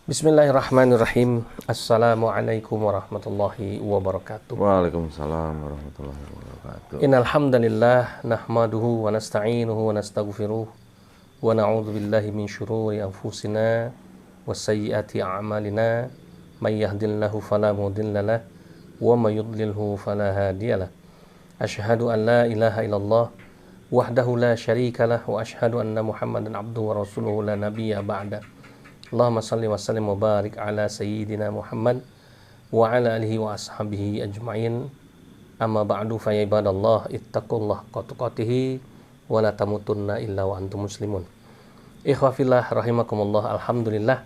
Bismillahirrahmanirrahim. Assalamualaikum warahmatullahi wabarakatuh. Waalaikumsalam warahmatullahi wabarakatuh. Innal hamdalillah nahmaduhu wa nasta'inuhu wa nastaghfiruh wa na'udzu billahi min syururi anfusina wa sayyiati a'malina. May yahdihillahu fala mudilla lahu wa may yudlilhu fala hadiyalah. Asyhadu an la ilaha illallah wahdahu la syarika lah wa asyhadu anna Muhammadan abduhu wa rasuluhu la nabiyya ba'da. Allahumma salli wa sallim wa barik ala sayyidina Muhammad wa ala alihi wa ashabihi ajma'in. Amma ba'du fa ya ibadallah ittaqullah qatuqatihi wa la tamutunna illa wa antum muslimun. Ikhwafillah rahimakumullah. Alhamdulillah,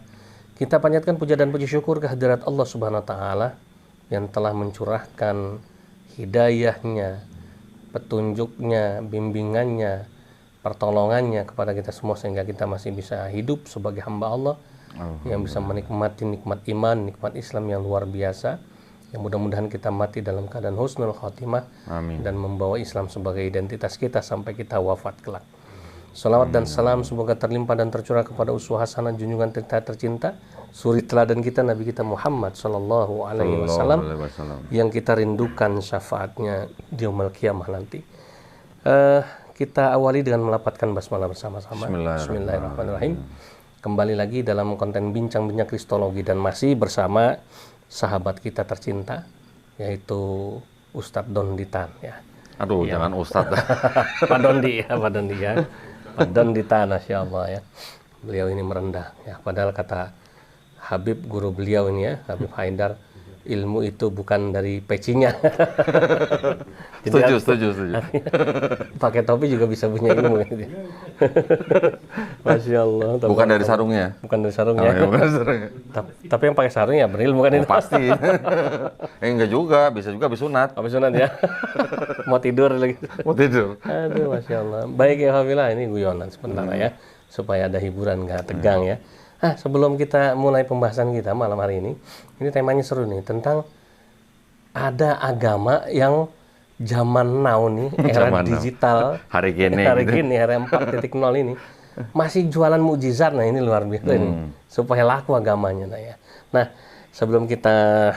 kita panjatkan puja dan puji syukur kehadirat Allah Subhanahu wa taala yang telah mencurahkan hidayahnya, petunjuknya, bimbingannya, pertolongannya kepada kita semua sehingga kita masih bisa hidup sebagai hamba Allah yang bisa menikmati nikmat iman, nikmat Islam yang luar biasa. Yang mudah-mudahan kita mati dalam keadaan husnul khotimah. Amin. Dan membawa Islam sebagai identitas kita sampai kita wafat kelak. Salawat dan salam semoga terlimpah dan tercurah kepada uswah hasanah junjungan kita tercinta, suri teladan kita Nabi kita Muhammad sallallahu alaihi wasallam yang kita rindukan syafaatnya di yaumul qiyamah nanti. Kita awali dengan melapatkan basmalah bersama-sama. Bismillahirrahmanirrahim. Kembali lagi dalam konten bincang-bincang kristologi dan masih bersama sahabat kita tercinta yaitu Ustadz Donditan ya. Aduh, ya. Jangan Ustadz. Pak Dondi ya, Pak Dondi ya. Pak Donditan, Masya Allah ya. Beliau ini merendah ya. Padahal kata Habib guru beliau ini ya, Habib Haidar, ilmu itu bukan dari pecinya. Setuju. Pakai topi juga bisa punya ilmu gitu. Masya Allah. Bukan dari sarungnya. Bukan dari sarungnya. Oh, ya, bukan sarungnya. Tapi yang pakai sarung ya berilmu kan itu. Pasti. Enggak juga, bisa juga habis sunat. Habis sunat ya. Mau tidur lagi. Mau tidur. Aduh, Masya Allah. Baik ya Alhamdulillah, ini guyonan sebentar ya. Supaya ada hiburan, nggak tegang ya. Sebelum kita mulai pembahasan kita malam hari ini temanya seru nih, tentang ada agama yang zaman now nih, era digital, hari gini, era 4.0 ini, masih jualan mukjizat. Nah ini luar biasa ini, supaya laku agamanya. Nah sebelum kita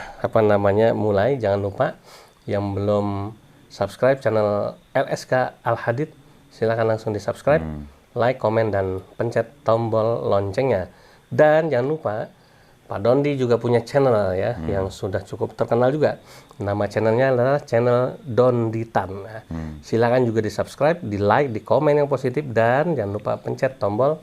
mulai, jangan lupa yang belum subscribe channel LSK Al Hadid, silakan langsung di subscribe, like, komen, dan pencet tombol loncengnya. Dan jangan lupa, Pak Dondi juga punya channel ya, yang sudah cukup terkenal juga. Nama channelnya adalah channel Donditan. Nah, silakan juga di subscribe, di like, di komen yang positif, dan jangan lupa pencet tombol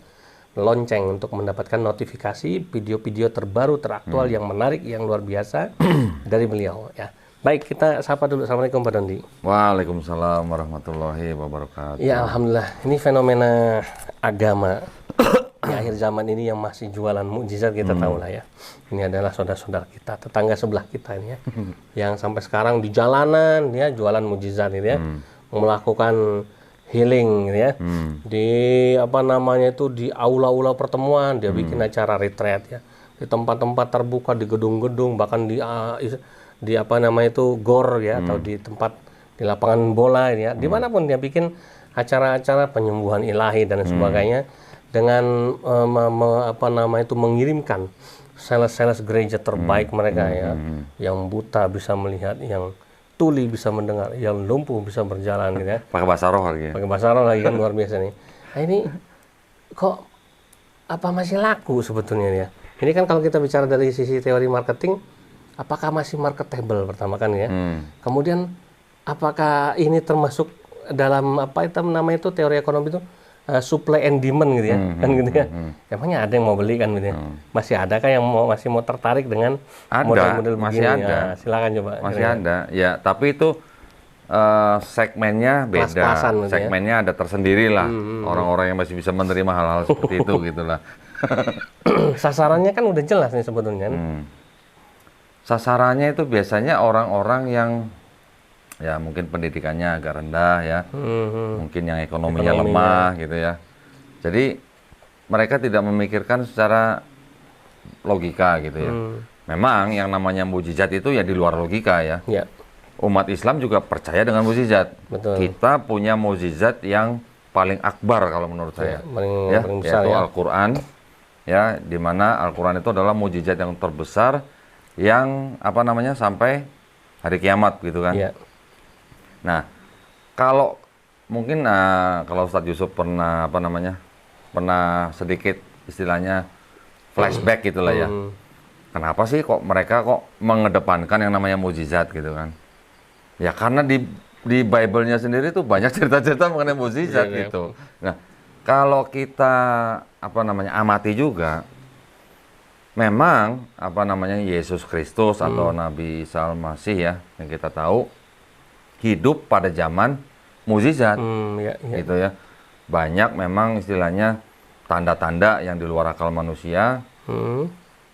lonceng untuk mendapatkan notifikasi video-video terbaru, teraktual, yang menarik, yang luar biasa dari beliau ya. Baik, kita sapa dulu. Assalamualaikum Pak Dondi. Waalaikumsalam warahmatullahi wabarakatuh. Ya Alhamdulillah, ini fenomena agama di akhir zaman ini yang masih jualan mukjizat, kita tahu lah ya. Ini adalah saudara-saudara kita, tetangga sebelah kita ini ya, yang sampai sekarang di jalanan ya jualan mukjizat ini ya, melakukan healing ya, di di aula-aula pertemuan dia bikin acara retreat ya, di tempat-tempat terbuka, di gedung-gedung, bahkan di gor ya, atau di tempat di lapangan bola ini ya, dimanapun dia bikin acara-acara penyembuhan ilahi dan sebagainya, dengan mengirimkan sales gereja terbaik mereka ya, yang buta bisa melihat, yang tuli bisa mendengar, yang lumpuh bisa berjalan gitu ya. Pakai bahasa roh lagi. Pakai bahasa roh lagi kan, luar biasa nih. Nah ini kok masih laku sebetulnya ya? Ini kan kalau kita bicara dari sisi teori marketing, apakah masih marketable pertama kan ya? Kemudian apakah ini termasuk dalam teori ekonomi itu supply and demand gitu ya, kan gitu ya. Emangnya ada yang mau beli kan gitu ya? Masih ada kan yang masih mau tertarik dengan model-model begini? Masih ada. Ya, silakan coba. Masih ada. Ya, tapi itu segmennya beda. Gitu segmennya ada tersendiri lah. Orang-orang yang masih bisa menerima hal-hal seperti itu gitulah. Sasarannya kan udah jelas nih sebetulnya. Sasarannya itu biasanya orang-orang yang ya mungkin pendidikannya agak rendah ya, mungkin yang ekonominya lemah gitu ya. Jadi mereka tidak memikirkan secara logika gitu ya. Memang yang namanya mukjizat itu ya di luar logika ya. Umat Islam juga percaya dengan mukjizat. Kita punya mukjizat yang paling akbar kalau menurut saya, paling besar, yaitu ya. Al-Quran ya, di mana Al-Quran itu adalah mukjizat yang terbesar yang apa namanya sampai hari kiamat gitu kan. Iya. Nah, kalau mungkin kalau Ustadz Yusuf pernah apa namanya pernah sedikit istilahnya flashback gitulah ya. Kenapa sih kok mereka kok mengedepankan yang namanya mukjizat gitu kan? Ya karena di Bible-nya sendiri tuh banyak cerita-cerita mengenai mukjizat gitu. Nah, kalau kita apa namanya amati juga, memang apa namanya Yesus Kristus atau Nabi Isa Al-Masih ya yang kita tahu hidup pada zaman mukjizat, gitu ya. Banyak memang istilahnya tanda-tanda yang di luar akal manusia.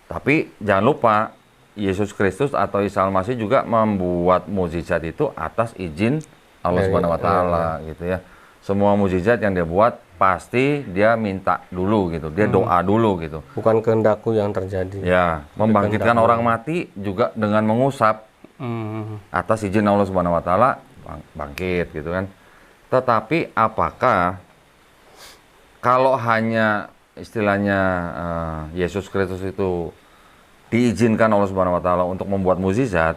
Tapi jangan lupa Yesus Kristus atau Isa Al-Masih juga membuat mukjizat itu atas izin Allah Subhanahu wa taala gitu ya. Semua mukjizat yang dia buat pasti dia minta dulu gitu. Dia doa dulu gitu. Bukan kehendakku yang terjadi. Ya, membangkitkan orang mati juga dengan mengusap. Atas izin Allah Subhanahu wa taala bangkit gitu kan. Tetapi apakah kalau hanya istilahnya Yesus Kristus itu diizinkan Allah Subhanahu wa taala untuk membuat mukjizat,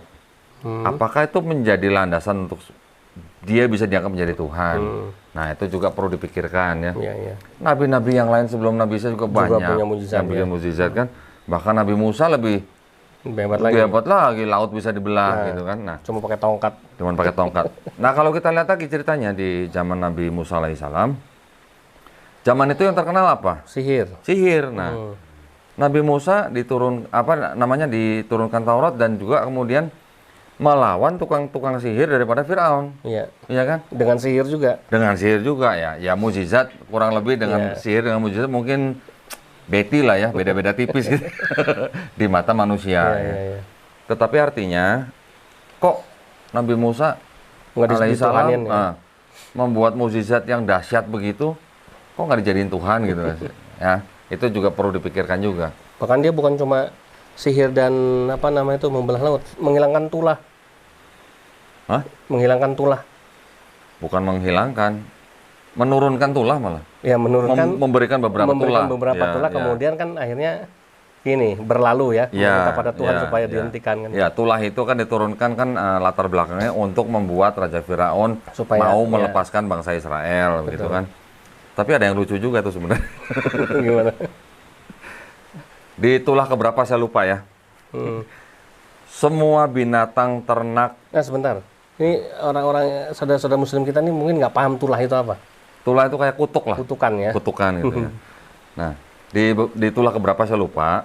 apakah itu menjadi landasan untuk dia bisa dianggap menjadi Tuhan? Nah, itu juga perlu dipikirkan ya. Nabi-nabi yang lain sebelum Nabi Isa juga banyak yang bikin mukjizat kan. Bahkan Nabi Musa lebih hebat lagi, laut bisa dibelah gitu kan. Nah, cuma pakai tongkat. Nah, kalau kita lihat lagi ceritanya di zaman Nabi Musa alaihissalam, zaman itu yang terkenal apa? Sihir. Nah, Nabi Musa diturunkan Taurat dan juga kemudian melawan tukang-tukang sihir daripada Firaun. Iya kan? Dengan sihir juga ya. Ya mukjizat kurang lebih dengan sihir dengan mukjizat mungkin beti lah ya, beda-beda tipis gitu di mata manusia. Tetapi artinya kok Nabi Musa alaihissalam membuat mukjizat yang dahsyat begitu, kok nggak dijadiin Tuhan gitu ya? Itu juga perlu dipikirkan juga. Bahkan dia bukan cuma sihir dan apa namanya itu membelah laut, menghilangkan tulah. Menghilangkan tulah. Bukan menghilangkan, menurunkan tulah malah. Ya, menurunkan. Memberikan beberapa tulah. Kemudian kan akhirnya ini berlalu ya, meminta pada Tuhan supaya dihentikan kan. Ya, tulah itu kan diturunkan kan latar belakangnya untuk membuat Raja Firaun mau melepaskan bangsa Israel gitu kan. Tapi ada yang lucu juga tuh sebenarnya. Gimana? Di tulah keberapa saya lupa ya. Semua binatang ternak. Nah, sebentar. Ini orang-orang saudara-saudara Muslim kita ini mungkin nggak paham tulah itu apa. Tulah itu kayak kutuk lah. Kutukan ya. Kutukan gitu ya. Nah, di tulah keberapa saya lupa.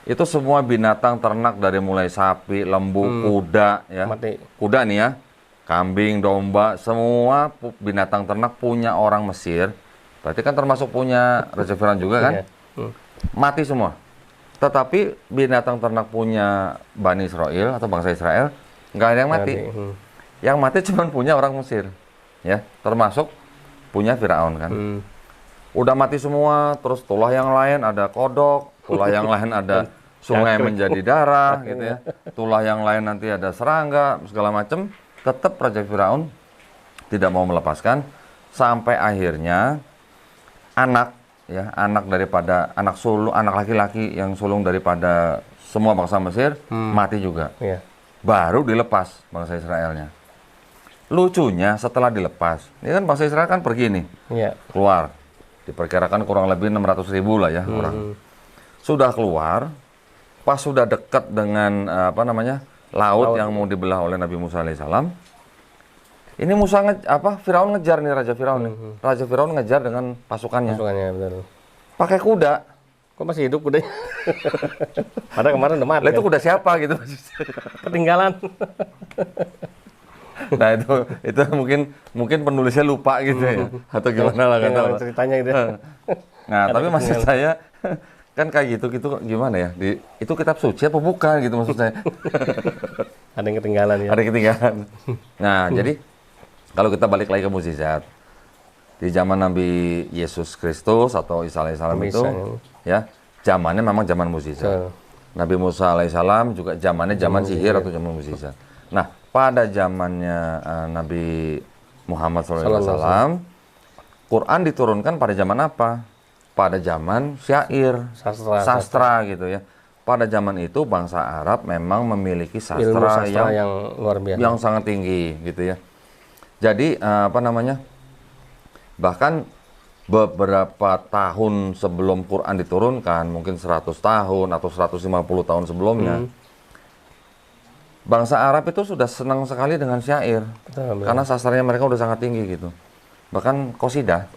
Itu semua binatang ternak dari mulai sapi, lembu, kuda ya. Kuda nih ya. Kambing, domba, semua binatang ternak punya orang Mesir. Berarti kan termasuk punya Raja Firaun juga kan? Mati semua. Tetapi binatang ternak punya Bani Israel atau bangsa Israel, nggak ada yang mati. Yang mati cuma punya orang Mesir. Ya, termasuk punya Firaun kan. Udah mati semua, terus tulah yang lain ada kodok, tulah yang lain ada sungai menjadi darah gitu ya. Tulah yang lain nanti ada serangga, segala macam. Tetap Raja Firaun tidak mau melepaskan sampai akhirnya anak laki-laki yang sulung daripada semua bangsa Mesir mati juga. Baru dilepas bangsa Israelnya. Lucunya setelah dilepas, ini kan bangsa Israel kan pergi nih, keluar. Diperkirakan kurang lebih 600.000 lah ya orang. Sudah keluar, pas sudah dekat dengan laut yang mau dibelah oleh Nabi Musa alaihissalam. Ini Firaun ngejar nih Raja Firaun nih. Raja Firaun ngejar dengan pasukannya. Betul. Pakai kuda. Kok masih hidup kudanya? Padahal kemarin udah mati. Itu kuda siapa gitu? Ketinggalan. Nah itu mungkin penulisnya lupa gitu ya, atau gimana lah kata ceritanya gitu. Nah tapi maksud saya kan kayak gitu gimana ya? Itu kitab suci apa bukan gitu maksud saya? Ada yang ketinggalan ya. Ada yang ketinggalan. Nah jadi kalau kita balik lagi ke mukjizat di zaman Nabi Yesus Kristus atau Isa alaihissalam itu ya zamannya memang zaman mukjizat. Nabi Musa alaihissalam juga zamannya zaman sihir atau zaman mukjizat. Nah pada zamannya Nabi Muhammad SAW, Quran diturunkan pada zaman apa? pada zaman syair, sastra gitu ya. Pada zaman itu bangsa Arab memang memiliki ilmu sastra sastra yang luar biasa. yang sangat tinggi gitu ya. Jadi bahkan beberapa tahun sebelum Quran diturunkan, mungkin 100 tahun atau 150 tahun sebelumnya, bangsa Arab itu sudah senang sekali dengan syair. Karena sastranya mereka udah sangat tinggi gitu. Bahkan qasidah,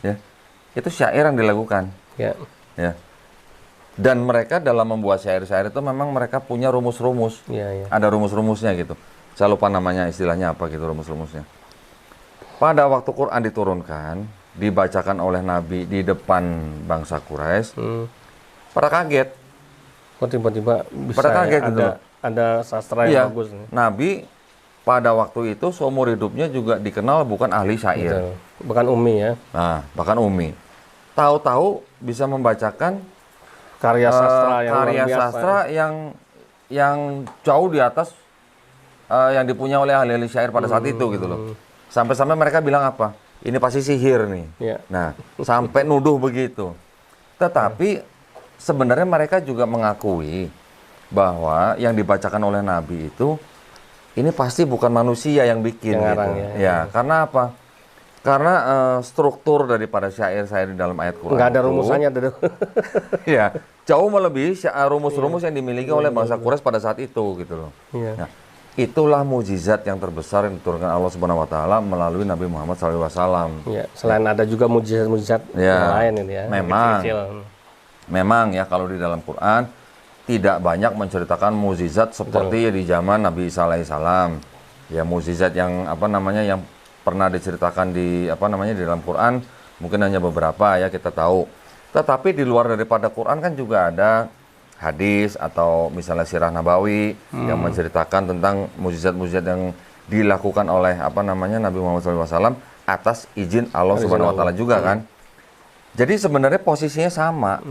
ya, itu syair yang dilakukan. Ya. Ya. Dan mereka dalam membuat syair-syair itu memang mereka punya rumus-rumus. Ya. Ada rumus-rumusnya gitu. Saya lupa namanya, istilahnya apa gitu rumus-rumusnya. Pada waktu Quran diturunkan, dibacakan oleh Nabi di depan bangsa Quraisy, pada kaget. Kok tiba-tiba bisa Pada kaget gitu. Ada sastra yang bagus nih. Nabi pada waktu itu seumur hidupnya juga dikenal bukan ahli syair. Betul. Bukan umi ya. Nah, bahkan umi. Tahu-tahu bisa membacakan Karya sastra yang luar karya biasa. sastra yang jauh di atas yang dipunya oleh ahli-ahli syair pada saat itu gitu loh. Sampai-sampai mereka bilang apa? Ini pasti sihir nih. Ya. Nah, sampai nuduh begitu. Tetapi sebenarnya mereka juga mengakui bahwa yang dibacakan oleh Nabi itu ini pasti bukan manusia yang bikin Yang gitu. ngarang, Ya, karena apa? Karena struktur daripada syair-syair di dalam ayat Quran Nggak ada itu, rumusannya dulu. ya, jauh melebihi rumus-rumus yang dimiliki oleh bangsa Quraisy pada saat itu gitu loh. Iya. Nah, itulah mukjizat yang terbesar yang diturunkan Allah Subhanahu wa taala melalui Nabi Muhammad SAW. Ya, selain ada juga mujizat-mujizat yang lain ini ya. Memang. Kecil. Memang ya kalau di dalam Quran tidak banyak menceritakan mukjizat seperti di zaman Nabi Isa alaihissalam. Ya, mukjizat yang yang pernah diceritakan di di dalam Quran mungkin hanya beberapa ya kita tahu. Tetapi di luar daripada Quran kan juga ada hadis atau misalnya sirah nabawi yang menceritakan tentang mukjizat-mukjizat yang dilakukan oleh Nabi Muhammad SAW atas izin Allah Subhanahu wa taala juga kan. Jadi sebenarnya posisinya sama.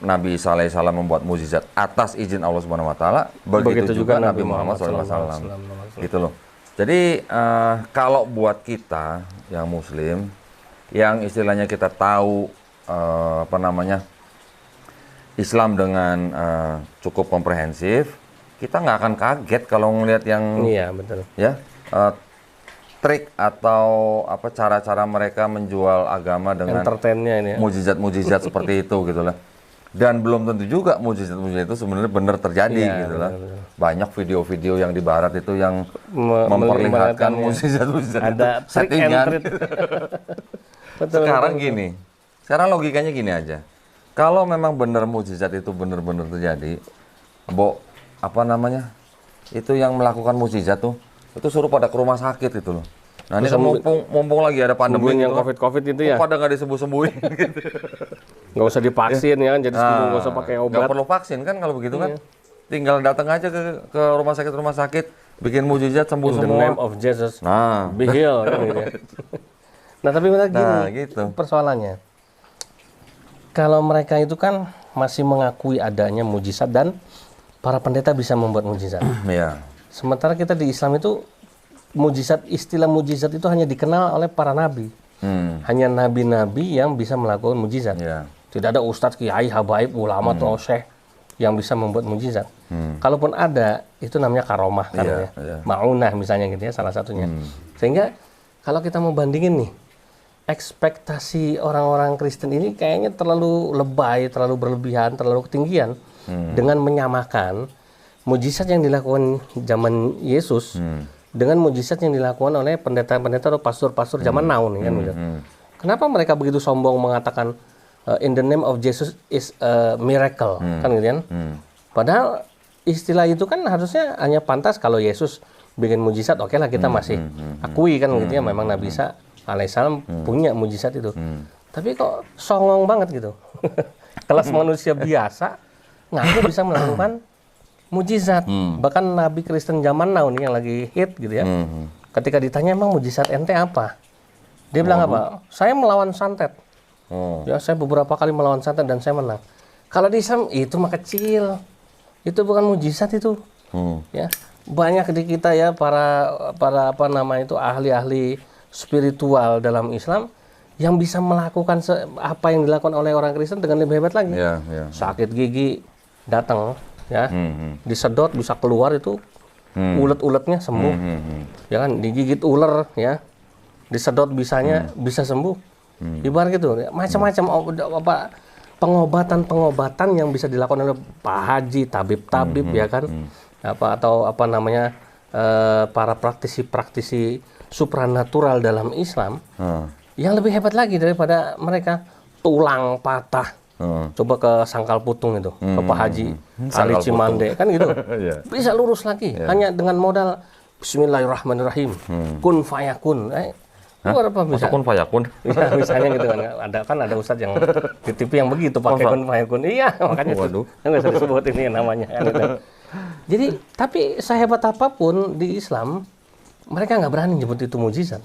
Nabi Isa alaihissalam membuat mukjizat atas izin Allah Subhanahu wa taala, begitu juga Nabi Muhammad SAW. Gitu loh. Jadi kalau buat kita yang muslim yang istilahnya kita tahu Islam dengan cukup komprehensif, kita nggak akan kaget kalau ngelihat yang betul. Ya, trik atau cara-cara mereka menjual agama dengan entertainnya ini ya. mujizat-mujizat seperti itu gitu lah. Dan belum tentu juga mujizat-mujizat itu sebenarnya benar terjadi gitu lah. Banyak video-video yang di barat itu yang memperlihatkan mujizat-mujizat ada itu trik settingan. Betul. Sekarang logikanya gini aja. Kalau memang benar mujizat itu benar-benar terjadi, itu yang melakukan mujizat tuh, itu suruh pada ke rumah sakit itu loh. Nah ini kan mumpung lagi ada pandemi yang gitu COVID itu ya. Pada nggak disembuh-sembuhin gitu. Nggak usah divaksin ya kan, jadi nggak usah pakai obat. Nggak perlu vaksin kan kalau begitu kan. Tinggal datang aja ke rumah sakit, bikin mujizat sembuh semua. In the name of Jesus. Be healed kan gitu ya. Nah tapi gini persoalannya. Kalau mereka itu kan masih mengakui adanya mujizat dan para pendeta bisa membuat mujizat. Sementara kita di Islam itu istilah mujizat itu hanya dikenal oleh para nabi. Hanya nabi-nabi yang bisa melakukan mujizat. Tidak ada ustadz, kiai, habaib, ulama atau syekh yang bisa membuat mujizat. Kalaupun ada, itu namanya karomah kan ya. Ma'unah misalnya gitu ya, salah satunya. Sehingga kalau kita mau bandingin nih, ekspektasi orang-orang Kristen ini kayaknya terlalu lebay, terlalu berlebihan, terlalu ketinggian dengan menyamakan mujizat yang dilakukan zaman Yesus dengan mujizat yang dilakukan oleh pendeta-pendeta atau pastor-pastor zaman now nih kan. Kenapa mereka begitu sombong mengatakan in the name of Jesus is a miracle kan gitu kan? Padahal istilah itu kan harusnya hanya pantas kalau Yesus bikin mujizat, oke lah kita masih akui kan gitu ya, memang Nabi Isa alaihissalam punya mujizat itu. Tapi kok songong banget gitu. Kelas manusia biasa ngaku bisa melakukan mujizat. Bahkan Nabi Kristen zaman now nih yang lagi hit gitu ya. Ketika ditanya emang mujizat ente apa? Dia bilang apa? Saya melawan santet. Ya saya beberapa kali melawan santet dan saya menang. Kalau di Islam itu mah kecil. Itu bukan mujizat itu. Ya. Banyak di kita ya para ahli-ahli spiritual dalam Islam yang bisa melakukan apa yang dilakukan oleh orang Kristen dengan lebih hebat lagi. Ya, ya. Sakit gigi datang, ya, disedot bisa keluar itu, ulet-uletnya sembuh, ya kan, digigit ular, ya, disedot bisa sembuh, ibarat gitu, ya. Macam-macam apa pengobatan yang bisa dilakukan oleh Pak Haji, tabib-tabib, ya kan, atau apa namanya para praktisi supranatural dalam Islam. Yang lebih hebat lagi daripada mereka, tulang patah. Coba ke Sangkal Putung itu, ke Pak Haji, Ali Cimande, kan gitu. Bisa lurus lagi, hanya dengan modal Bismillahirrahmanirrahim, kun fayakun. Luar apa bisa? Kun fayakun? Ya, misalnya gitu kan. Ada ustadz yang di TV yang begitu pakai kun fayakun. Iya, makanya itu. Nggak usah disebut ini namanya. Kan, gitu. Jadi, tapi sehebat apapun di Islam, mereka nggak berani nyebut itu mujizat.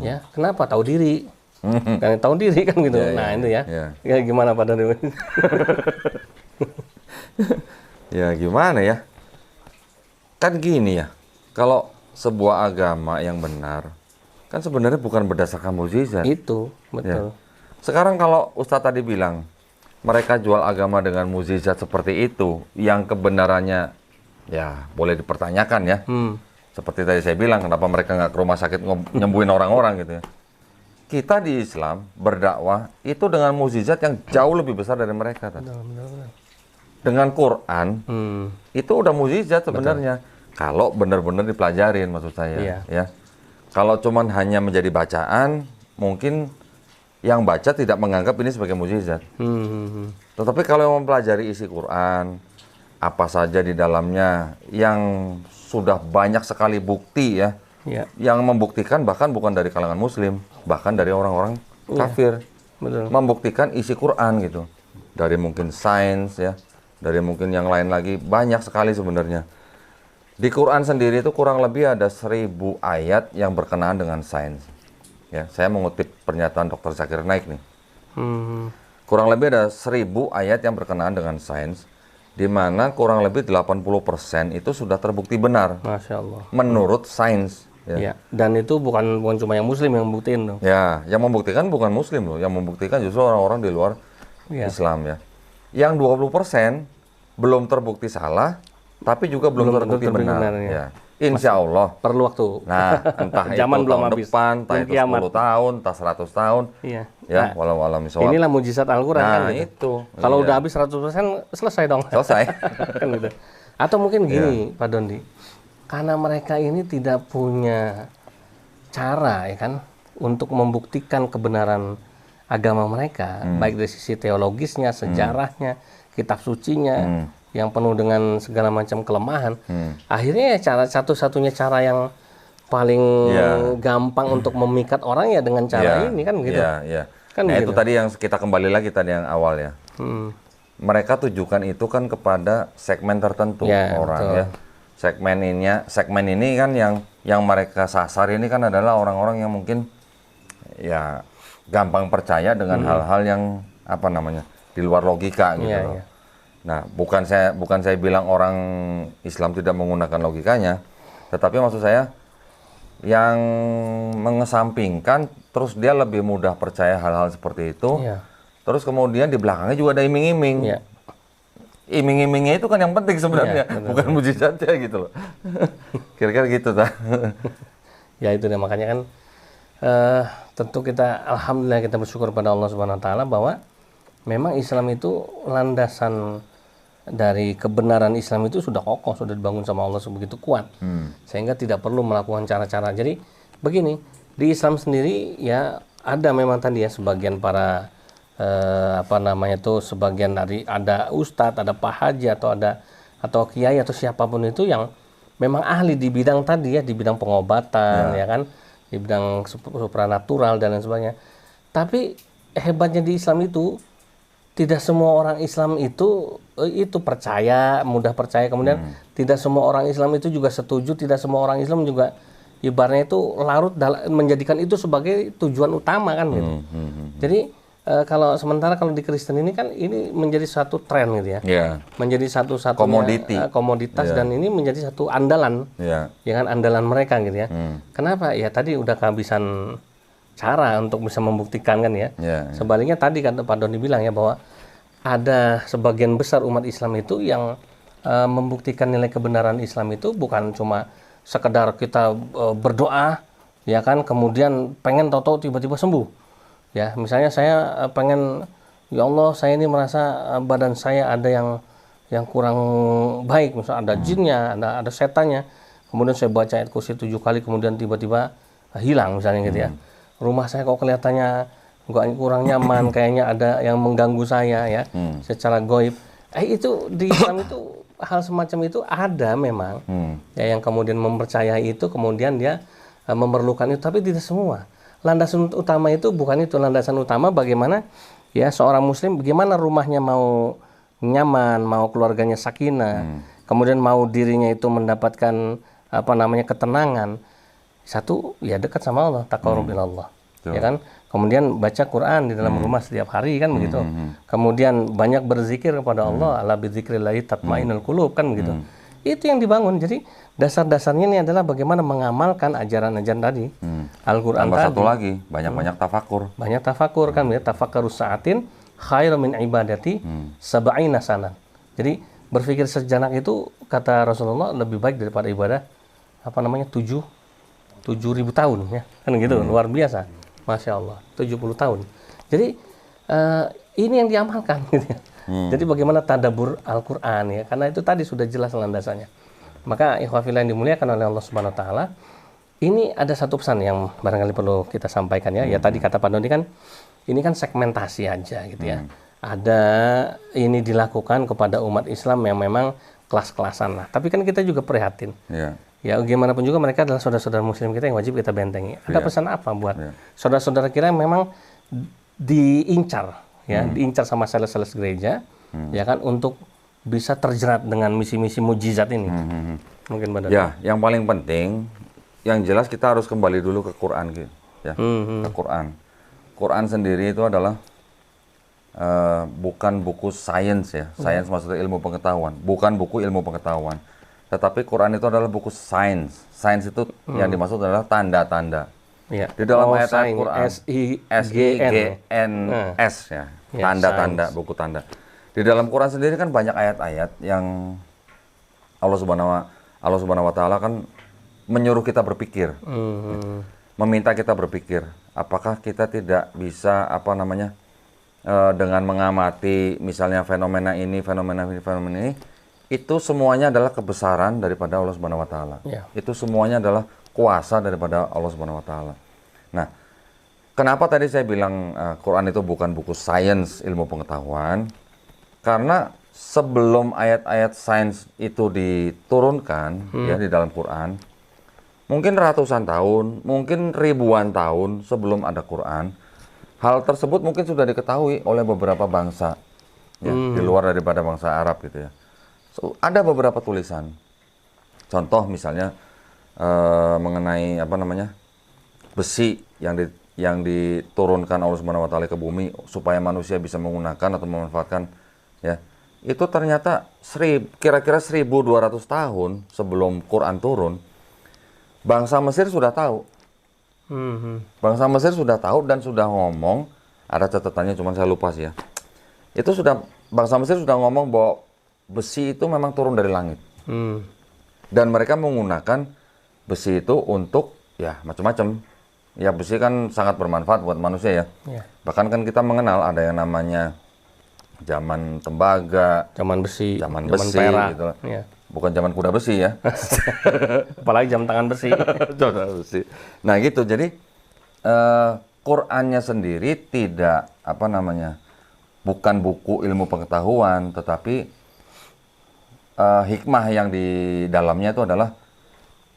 Ya, kenapa? Tahu diri. Kan tahu diri kan gitu. Nah, itu ya. Ya gimana Pak Doni? Ya gimana ya? Kan gini ya. Kalau sebuah agama yang benar, kan sebenarnya bukan berdasarkan mukjizat. Itu, betul. Ya. Sekarang kalau Ustadz tadi bilang mereka jual agama dengan mukjizat seperti itu, yang kebenarannya ya boleh dipertanyakan ya. Seperti tadi saya bilang, kenapa mereka nggak ke rumah sakit nyembuhin orang-orang gitu ya. Kita di Islam berdakwah itu dengan mukjizat yang jauh lebih besar dari mereka. Dengan Quran, itu udah mukjizat sebenarnya. Kalau benar-benar dipelajarin, maksud saya. Ya. Kalau cuman hanya menjadi bacaan, mungkin yang baca tidak menganggap ini sebagai mukjizat. Tetapi kalau yang mempelajari isi Quran, apa saja di dalamnya yang sudah banyak sekali bukti ya, yang membuktikan bahkan bukan dari kalangan Muslim, bahkan dari orang-orang kafir, membuktikan isi Quran gitu, dari mungkin sains ya, dari mungkin yang lain lagi, banyak sekali sebenarnya. Di Quran sendiri itu kurang lebih ada 1000 ayat yang berkenaan dengan sains. Ya, saya mengutip pernyataan Dr. Zakir Naik nih. Kurang lebih ada 1000 ayat yang berkenaan dengan sains, di mana kurang lebih 80% itu sudah terbukti benar. Masya Allah. Menurut sains. Ya. Dan itu bukan cuma yang Muslim yang membuktikan loh. Ya, yang membuktikan bukan Muslim loh, yang membuktikan justru orang-orang di luar Islam ya. Yang 20% belum terbukti salah, tapi juga belum terbukti benar. Ya. Insya Allah. Perlu waktu. Nah, entah zaman itu belum tahun habis. depan, entah itu 10 tahun, entah 100 tahun. Iya. Ya, walau misal. Inilah mujizat Al-Quran kan gitu. Itu. Kalau udah habis 100% selesai dong. Selesai. Kan gitu. Atau mungkin gini, Pak Dondi. Karena mereka ini tidak punya cara ya kan untuk membuktikan kebenaran agama mereka, baik dari sisi teologisnya, sejarahnya, kitab sucinya, yang penuh dengan segala macam kelemahan. Akhirnya cara satu-satunya cara yang paling gampang untuk memikat orang ya dengan cara ini kan gitu. Kan nah gitu. itu tadi yang kita kembali lagi tadi yang awal ya. Mereka tujukan itu kan kepada segmen tertentu orang betul. Ya. Segmen ini kan yang mereka sasar ini kan adalah orang-orang yang mungkin ya gampang percaya dengan hal-hal yang apa namanya di luar logika gitu loh. Nah, bukan saya bilang orang Islam tidak menggunakan logikanya, tetapi maksud saya yang mengesampingkan terus dia lebih mudah percaya hal-hal seperti itu. Terus kemudian di belakangnya juga ada iming-iming. Iming-imingnya itu kan yang penting sebenarnya, bukan mujizatnya gitu loh. Kira-kira gitu ta. Ya itu deh, makanya kan tentu kita alhamdulillah kita bersyukur pada Allah Subhanahu wa taala bahwa memang Islam itu landasan dari kebenaran Islam itu sudah kokoh, sudah dibangun sama Allah sebegitu kuat. Sehingga tidak perlu melakukan cara-cara. Jadi begini, di Islam sendiri ya ada memang tadi ya sebagian para sebagian dari ada ustadz, ada Pak Haji atau kiai atau siapapun itu yang memang ahli di bidang tadi ya, di bidang pengobatan ya kan, di bidang supranatural dan lain sebagainya. Tapi hebatnya di Islam itu tidak semua orang Islam itu percaya, mudah percaya, kemudian tidak semua orang Islam itu juga setuju, tidak semua orang Islam juga ibaratnya itu larut menjadikan itu sebagai tujuan utama kan gitu. Jadi kalau di Kristen ini kan ini menjadi satu tren gitu ya, menjadi satu-satunya komoditas dan ini menjadi satu andalan, ya kan, andalan mereka gitu ya. Kenapa? Ya tadi udah kehabisan cara untuk bisa membuktikan kan ya. Sebaliknya tadi kan Pak Doni bilang ya bahwa ada sebagian besar umat Islam itu yang membuktikan nilai kebenaran Islam itu bukan cuma sekedar kita berdoa ya kan, kemudian pengen tahu-tahu tiba-tiba sembuh. Ya, misalnya saya pengen, ya Allah saya ini merasa badan saya ada yang kurang baik, misalnya ada jinnya, ada setannya. Kemudian saya baca ayat kursi 7 kali, kemudian tiba-tiba hilang misalnya gitu ya. Rumah saya kok kelihatannya kurang nyaman, kayaknya ada yang mengganggu saya ya, secara goib. Itu di Islam itu hal semacam itu ada memang. Ya, yang kemudian mempercayai itu, kemudian dia memerlukan itu, tapi tidak semua. Landasan utama itu bukan itu. Landasan utama bagaimana ya seorang muslim, bagaimana rumahnya mau nyaman, mau keluarganya sakinah, kemudian mau dirinya itu mendapatkan ketenangan. Satu, ya dekat sama Allah, taqarrub ila Allah. Ya kan? Kemudian baca Quran di dalam rumah setiap hari kan begitu. Kemudian banyak berzikir kepada Allah, ala bidzikrillahi tatmainnul qulub kan begitu. Itu yang dibangun. Jadi dasar-dasarnya ini adalah bagaimana mengamalkan ajaran-ajaran tadi. Al-Qur'an tadi. Satu lagi, banyak-banyak tafakur. Banyak tafakur kan ya, tafakkarus sa'atin khairu min ibadati sab'ina sanan. Jadi berpikir sejenak itu kata Rasulullah lebih baik daripada ibadah 7.000 tahun ya. Kan gitu, luar biasa. Masya Allah, 70 tahun. Jadi ini yang diamalkan gitu ya. Jadi bagaimana tadabbur Al-Qur'an ya, karena itu tadi sudah jelas landasannya. Maka ikhwah fillah yang dimuliakan oleh Allah Subhanahu wa taala, ini ada satu pesan yang barangkali perlu kita sampaikan ya. Ya tadi kata Pak Doni kan ini kan segmentasi aja gitu ya. Ada ini dilakukan kepada umat Islam yang memang kelas-kelasan lah. Tapi kan kita juga prihatin. Ya gimana pun juga mereka adalah saudara-saudara muslim kita yang wajib kita bentengi. Ada pesan apa buat saudara-saudara kita yang memang diincar ya, diincar sama sales-sales gereja ya kan, untuk bisa terjerat dengan misi-misi mujizat ini. Mungkin benar. Ya, yang paling penting yang jelas kita harus kembali dulu ke Quran gitu ya. Ke Quran. Quran sendiri itu adalah bukan buku sains ya. Sains maksudnya ilmu pengetahuan, bukan buku ilmu pengetahuan. Tetapi Quran itu adalah buku sains. Sains itu yang dimaksud adalah tanda-tanda. Ya. Di dalam ayat-ayat Quran S-I-G-N-S ya. Tanda-tanda, buku tanda. Di dalam Quran sendiri kan banyak ayat-ayat yang Allah Subhanahu wa taala kan menyuruh kita berpikir. Meminta kita berpikir. Apakah kita tidak bisa dengan mengamati misalnya fenomena ini, fenomena ini, itu semuanya adalah kebesaran daripada Allah Subhanahu wa taala. Itu semuanya adalah kuasa daripada Allah Subhanahu wa taala. Nah, kenapa tadi saya bilang Quran itu bukan buku sains ilmu pengetahuan? Karena sebelum ayat-ayat sains itu diturunkan ya di dalam Quran, mungkin ratusan tahun, mungkin ribuan tahun sebelum ada Quran, hal tersebut mungkin sudah diketahui oleh beberapa bangsa ya, di luar daripada bangsa Arab gitu ya. Ada beberapa tulisan, contoh misalnya mengenai besi yang diturunkan Allah Subhanahu wa taala ke bumi supaya manusia bisa menggunakan atau memanfaatkan ya. Itu ternyata kira-kira 1.200 tahun sebelum Quran turun, bangsa Mesir sudah tahu. Bangsa Mesir sudah tahu dan sudah ngomong, ada catatannya cuman saya lupa sih ya. Itu bangsa Mesir sudah ngomong bahwa besi itu memang turun dari langit. Dan mereka menggunakan besi itu untuk ya macam-macam. Ya besi kan sangat bermanfaat buat manusia ya. Bahkan kan kita mengenal ada yang namanya zaman tembaga, zaman besi, zaman perak gitu. Ya. Bukan zaman kuda besi ya. Apalagi jam tangan besi. Nah gitu, jadi Qur'annya sendiri tidak bukan buku ilmu pengetahuan, tetapi hikmah yang di dalamnya itu adalah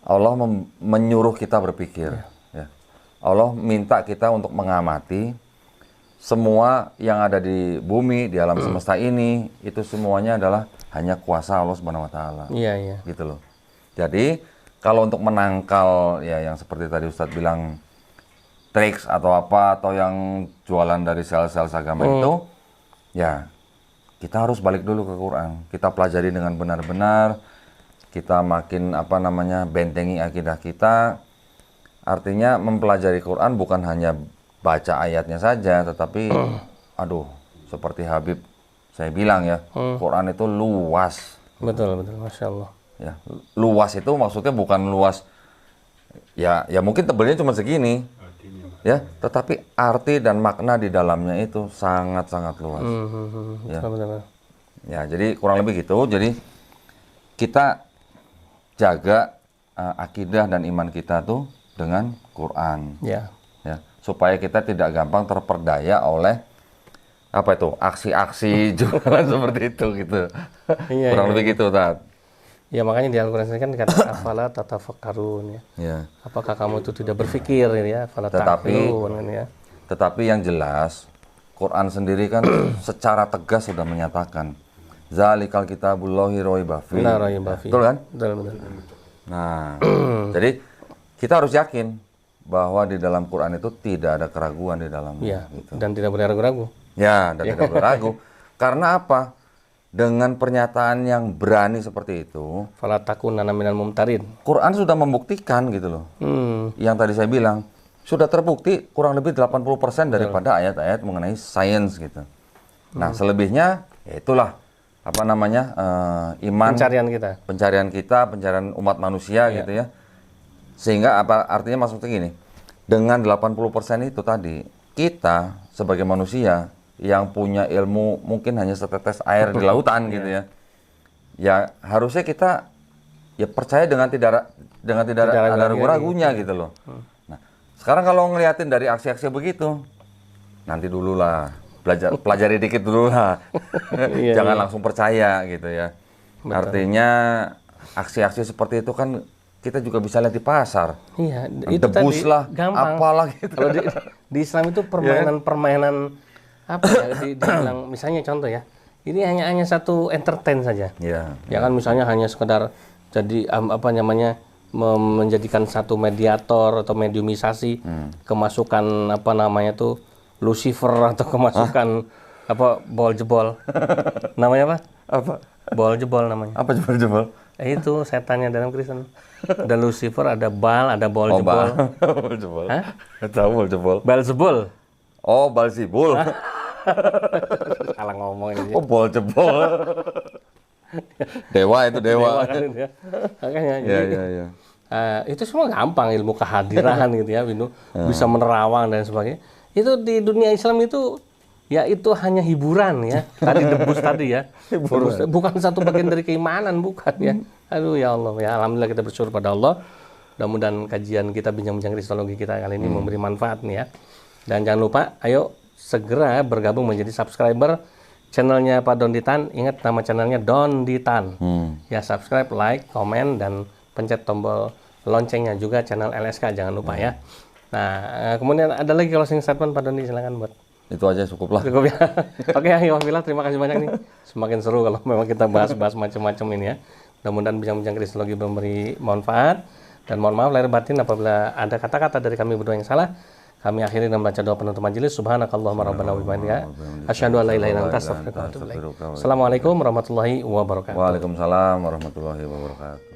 Allah menyuruh kita berpikir. Ya. Allah minta kita untuk mengamati semua yang ada di bumi, di alam semesta ini, itu semuanya adalah hanya kuasa Allah Subhanahu wa taala. Iya. Gitu loh. Jadi, kalau untuk menangkal ya yang seperti tadi Ustadz bilang triks atau apa, atau yang jualan dari sel-sel agama itu, ya kita harus balik dulu ke Quran. Kita pelajari dengan benar-benar, kita makin bentengi akidah kita. Artinya mempelajari Quran bukan hanya baca ayatnya saja, tetapi aduh, seperti Habib saya bilang ya, Quran itu luas. Betul, Masya Allah. Ya, luas itu maksudnya bukan luas, ya mungkin tebelnya cuma segini, ya, tetapi arti dan makna di dalamnya itu sangat-sangat luas. Ya. Ya, jadi kurang lebih gitu. Jadi kita jaga akidah dan iman kita tuh dengan Quran. Ya. Ya, supaya kita tidak gampang terperdaya oleh apa itu aksi-aksi jualan seperti itu gitu. Iya, kurang lebih gitu, Tat. Ya makanya di Al-Quran kan dikatakan afala tatafakkarun ya. Ya. Apakah kamu itu tidak berpikir ya? Afala Tetapi ta'qilun ya. Tetapi yang jelas Quran sendiri kan secara tegas sudah menyatakan zalikal kitabullahi raiba fi. Betul kan? Betul. Nah, jadi kita harus yakin bahwa di dalam Quran itu tidak ada keraguan di dalamnya. Ya, gitu. dan tidak boleh ragu-ragu. Ya, dan tidak boleh ragu. Karena apa? Dengan pernyataan yang berani seperti itu, Fala takunanna minal mumtarin. Quran sudah membuktikan gitu loh. Yang tadi saya bilang, sudah terbukti kurang lebih 80% daripada ayat-ayat mengenai sains gitu. Nah, selebihnya ya itulah apa namanya? Iman, pencarian kita, pencarian umat manusia gitu ya. Sehingga apa artinya maksudnya gini, dengan 80% itu tadi, kita sebagai manusia yang punya ilmu mungkin hanya setetes air di lautan gitu ya. Ya harusnya kita ya percaya dengan tidak ada ragu-ragunya gitu loh. Nah, sekarang kalau ngeliatin dari aksi-aksi begitu, nanti dulu lah, pelajari dikit dulu lah. Jangan langsung percaya gitu ya. Betul. Artinya aksi-aksi seperti itu kan kita juga bisa lihat di pasar. Iya, itu debus tadi lah, gampang. apalah gitu. Kalau di Islam itu permainan apa ya? Dibilang misalnya contoh ya, ini hanya satu entertain saja. Ya kan misalnya hanya sekedar jadi apa namanya menjadikan satu mediator atau mediumisasi kemasukan apa namanya tuh Lucifer atau kemasukan apa bol jebol. Namanya apa? Apa? Bol jebol namanya. Apa jebol-jebol? Itu setannya dalam Kristen. Ada Lucifer, ada Baal, ada bol jebol. Bol jebol. Hah? Tahu bol jebol. Balzebul. Oh, Balzebul. Salah ngomong ini. Oh, bol jebol. Dewa itu dewa. Makanya ya. Itu semua gampang, ilmu kehadiran gitu ya, Windu bisa menerawang dan sebagainya. Itu di dunia Islam itu ya itu hanya hiburan ya. Tadi debus tadi ya. Bukan satu bagian dari keimanan, bukan ya. Aduh ya Allah, ya alhamdulillah kita bersyukur pada Allah. Mudah-mudahan kajian kita bincang-bincang kristologi kita kali ini memberi manfaat nih ya. Dan jangan lupa, ayo segera bergabung menjadi subscriber channelnya Pak Donditan. Ingat nama channelnya Donditan. Ya subscribe, like, komen, dan pencet tombol loncengnya juga channel LSK, jangan lupa ya. Nah, kemudian ada lagi closing statement Pak Dondi, silakan buat. Itu aja cukup lah. Cukup ya. Oke, alhamdulillah, terima kasih banyak nih. Semakin seru kalau memang kita bahas-bahas macam-macam ini ya. Mudah-mudahan bincang-bincang kristologi memberi manfaat. Dan mohon maaf lahir batin apabila ada kata-kata dari kami berdua yang salah. Kami akhiri dengan membaca doa penutup majelis. Subhanakallahumma rabbana wa bihamdika asyhadu an la ilaha illa anta astaghfiruka wa atubu ilaik. Assalamualaikum warahmatullahi wabarakatuh. Waalaikumsalam warahmatullahi wabarakatuh.